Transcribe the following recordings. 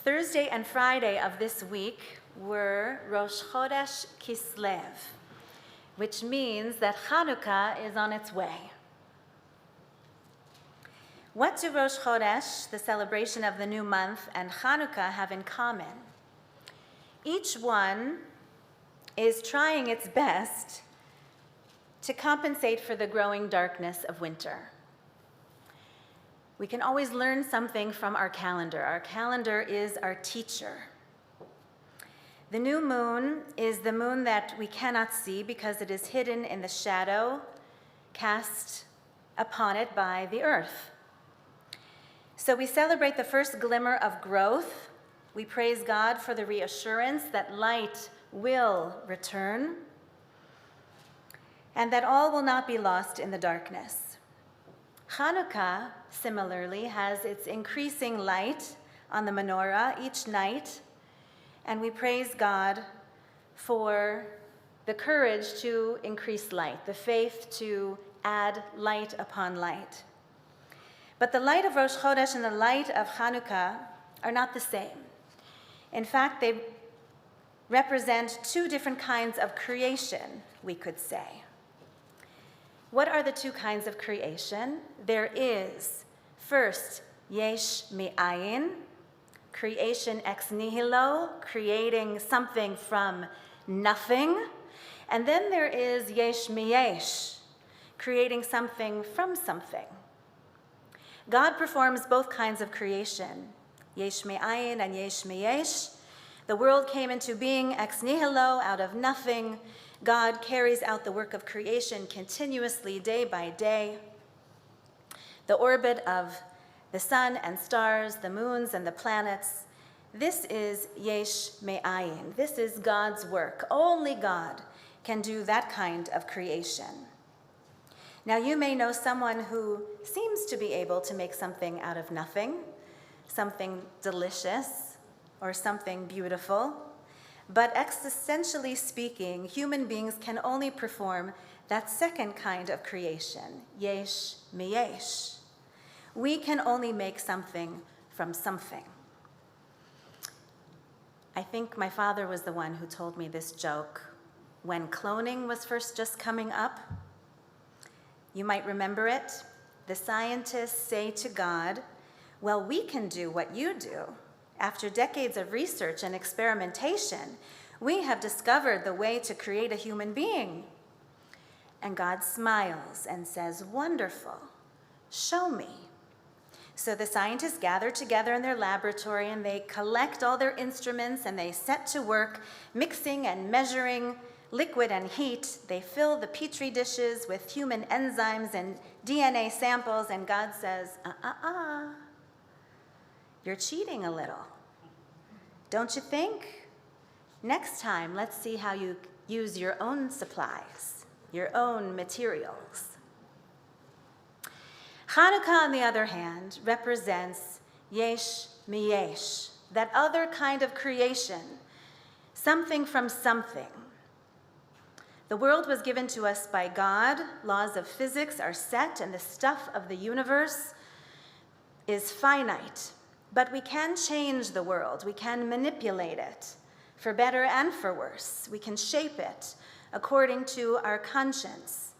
Thursday and Friday of this week were Rosh Chodesh Kislev, which means that Hanukkah is on its way. What do Rosh Chodesh, the celebration of the new month, and Hanukkah have in common? Each one is trying its best to compensate for the growing darkness of winter. We can always learn something from our calendar. Our calendar is our teacher. The new moon is the moon that we cannot see because it is hidden in the shadow cast upon it by the earth. So we celebrate the first glimmer of growth. We praise God for the reassurance that light will return and that all will not be lost in the darkness. Hanukkah, similarly, has its increasing light on the menorah each night, and we praise God for the courage to increase light, the faith to add light upon light. But the light of Rosh Chodesh and the light of Hanukkah are not the same. In fact, they represent two different kinds of creation, we could say. What are the two kinds of creation? There is, first, yesh mi'ayin, creation ex nihilo, creating something from nothing. And then there is yesh miyesh, creating something from something. God performs both kinds of creation, yesh mi'ayin and yesh miyesh. The world came into being ex nihilo, out of nothing. God carries out the work of creation continuously, day by day. The orbit of the sun and stars, the moons and the planets, this is yesh me'ayin. This is God's work. Only God can do that kind of creation. Now, you may know someone who seems to be able to make something out of nothing, something delicious or something beautiful. But existentially speaking, human beings can only perform that second kind of creation, yesh miyesh. We can only make something from something. I think my father was the one who told me this joke when cloning was first just coming up. You might remember it. The scientists say to God, well, we can do what you do. After decades of research and experimentation, we have discovered the way to create a human being. And God smiles and says, wonderful, show me. So the scientists gather together in their laboratory and they collect all their instruments and they set to work mixing and measuring liquid and heat. They fill the petri dishes with human enzymes and DNA samples, and God says, you're cheating a little. Don't you think? Next time, let's see how you use your own supplies, your own materials. Hanukkah, on the other hand, represents yesh miyesh, that other kind of creation, something from something. The world was given to us by God. Laws of physics are set, and the stuff of the universe is finite. But we can change the world. We can manipulate it, for better and for worse. We can shape it according to our conscience.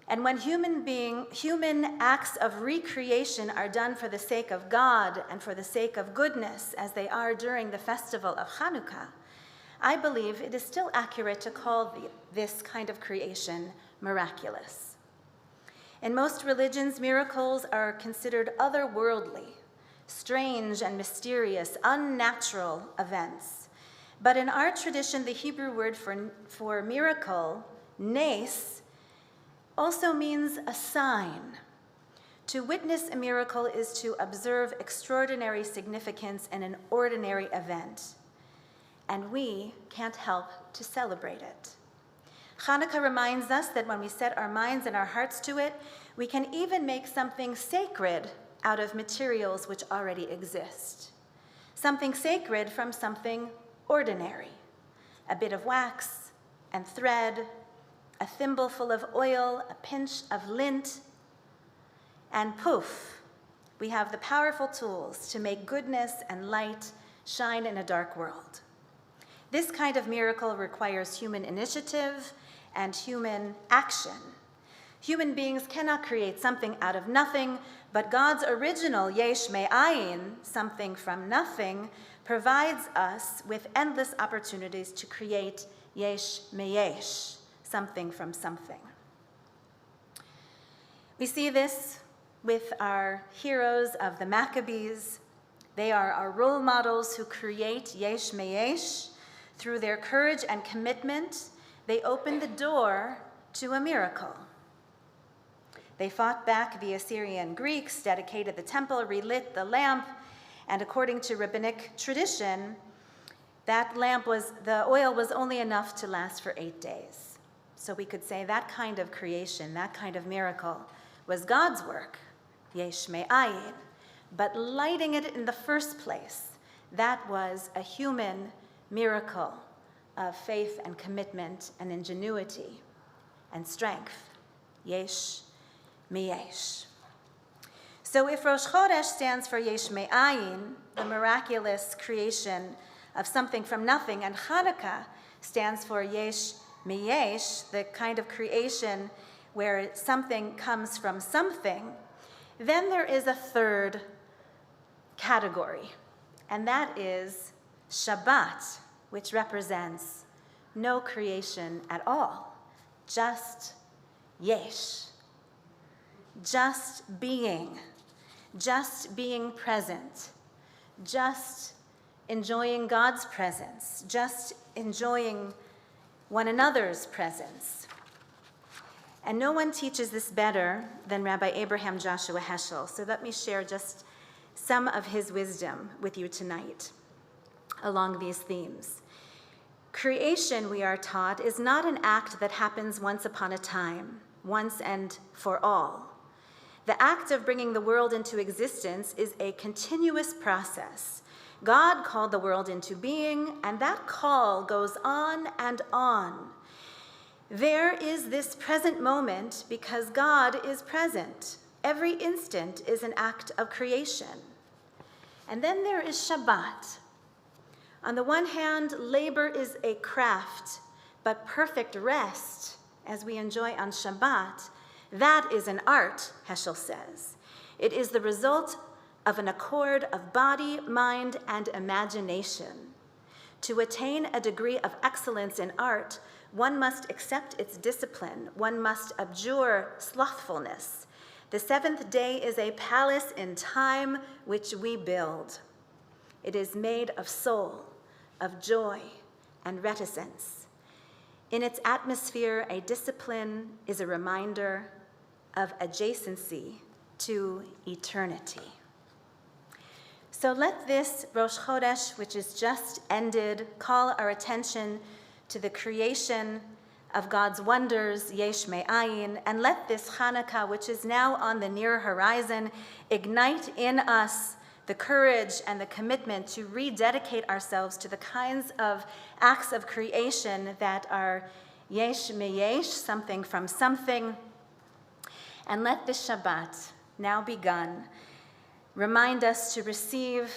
And when human acts of recreation are done for the sake of God and for the sake of goodness, as they are during the festival of Hanukkah, I believe it is still accurate to call this kind of creation miraculous. In most religions, miracles are considered otherworldly, strange and mysterious, unnatural events. But in our tradition, the Hebrew word for miracle, nes, also means a sign. To witness a miracle is to observe extraordinary significance in an ordinary event. And we can't help to celebrate it. Hanukkah reminds us that when we set our minds and our hearts to it, we can even make something sacred out of materials which already exist. Something sacred from something ordinary. A bit of wax and thread, a thimbleful of oil, a pinch of lint, and poof, we have the powerful tools to make goodness and light shine in a dark world. This kind of miracle requires human initiative and human action. Human beings cannot create something out of nothing, but God's original yesh me'ayin, something from nothing, provides us with endless opportunities to create yesh me'yesh, something from something. We see this with our heroes of the Maccabees. They are our role models who create yesh me'yesh. Through their courage and commitment, they opened the door to a miracle. They fought back the Assyrian Greeks, dedicated the temple, relit the lamp, and according to rabbinic tradition, the oil was only enough to last for 8 days. So we could say that kind of creation, that kind of miracle, was God's work, yesh me'ayin. But lighting it in the first place, that was a human miracle of faith and commitment and ingenuity and strength, yesh me'yesh. So if Rosh Chodesh stands for yesh me'ayin, the miraculous creation of something from nothing, and Hanukkah stands for yesh me'yesh, the kind of creation where something comes from something, then there is a third category, and that is Shabbat, which represents no creation at all, just yesh, just being present, just enjoying God's presence, just enjoying one another's presence. And no one teaches this better than Rabbi Abraham Joshua Heschel, so let me share just some of his wisdom with you tonight along these themes. Creation, we are taught, is not an act that happens once upon a time, once and for all. The act of bringing the world into existence is a continuous process. God called the world into being, and that call goes on and on. There is this present moment because God is present. Every instant is an act of creation. And then there is Shabbat. On the one hand, labor is a craft, but perfect rest, as we enjoy on Shabbat, that is an art, Heschel says. It is the result of an accord of body, mind, and imagination. To attain a degree of excellence in art, one must accept its discipline. One must abjure slothfulness. The seventh day is a palace in time which we build. It is made of soul, of joy, and reticence. In its atmosphere, a discipline is a reminder of adjacency to eternity. So let this Rosh Chodesh, which is just ended, call our attention to the creation of God's wonders, yesh me'ayin, and let this Hanukkah, which is now on the near horizon, ignite in us the courage and the commitment to rededicate ourselves to the kinds of acts of creation that are yesh me'yesh, something from something. And let this Shabbat, now begun, remind us to receive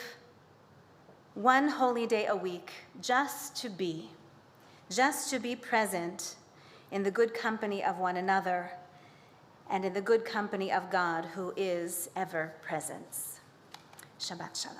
one holy day a week just to be present in the good company of one another and in the good company of God, who is ever present. Shabbat Shalom.